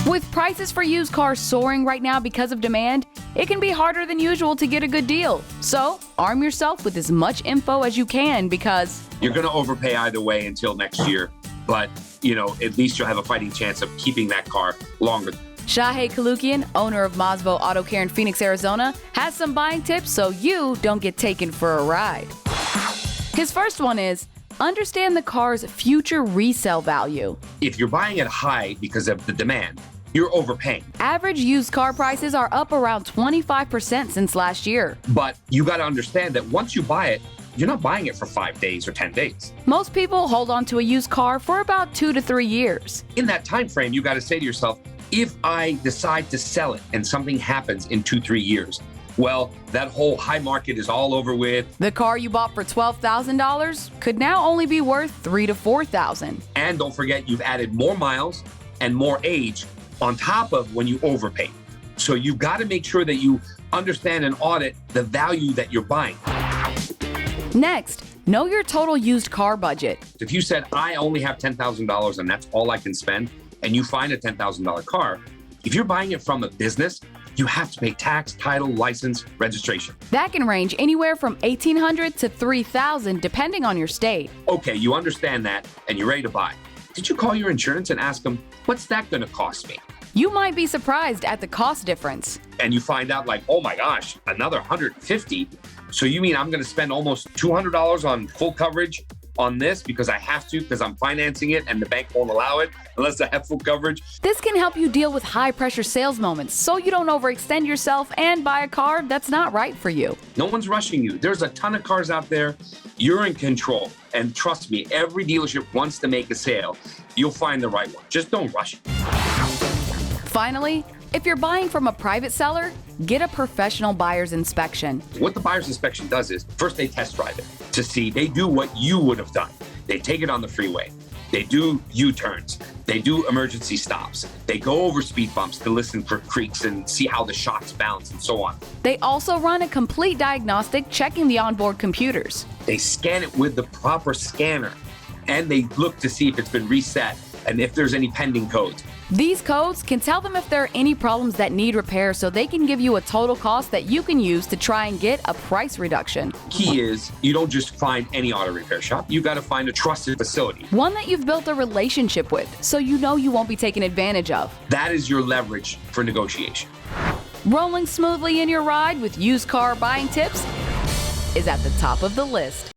With prices for used cars soaring right now because of demand, it can be harder than usual to get a good deal. So, arm yourself with as much info as you can because you're going to overpay either way until next year, but, at least you'll have a fighting chance of keeping that car longer. Shahe Koulloukian, owner of Mazvo Auto Care in Phoenix, Arizona, has some buying tips so you don't get taken for a ride. His first one is, understand the car's future resale value. If you're buying it high because of the demand, you're overpaying. Average used car prices are up around 25% since last year. But you got to understand that once you buy it, you're not buying it for 5 days or 10 days. Most people hold on to a used car for about 2 to 3 years. In that time frame, you got to say to yourself, if I decide to sell it and something happens in 2-3 years, well, that whole high market is all over with. The car you bought for $12,000 could now only be worth $3,000 to $4,000. And don't forget, you've added more miles and more age on top of when you overpay. So you've got to make sure that you understand and audit the value that you're buying. Next, know your total used car budget. If you said, I only have $10,000 and that's all I can spend, and you find a $10,000 car, if you're buying it from a business, you have to pay tax, title, license, registration. That can range anywhere from $1,800 to $3,000 depending on your state. Okay, you understand that and you're ready to buy. Did you call your insurance and ask them, what's that going to cost me? You might be surprised at the cost difference. And you find out like, oh my gosh, another $150. So you mean I'm going to spend almost $200 on full coverage on this because I have to, because I'm financing it and the bank won't allow it unless I have full coverage? This can help you deal with high-pressure sales moments so you don't overextend yourself and buy a car that's not right for you. No one's rushing you. There's a ton of cars out there. You're in control. And trust me, every dealership wants to make a sale. You'll find the right one. Just don't rush it. Finally, if you're buying from a private seller, get a professional buyer's inspection. What the buyer's inspection does is, first they test drive it to see they do what you would have done. They take it on the freeway. They do U-turns. They do emergency stops. They go over speed bumps to listen for creaks and see how the shocks bounce and so on. They also run a complete diagnostic checking the onboard computers. They scan it with the proper scanner and they look to see if it's been reset and if there's any pending codes. These codes can tell them if there are any problems that need repair so they can give you a total cost that you can use to try and get a price reduction. Key is you don't just find any auto repair shop. You got to find a trusted facility. One that you've built a relationship with so you know you won't be taken advantage of. That is your leverage for negotiation. Rolling smoothly in your ride with used car buying tips is at the top of the list.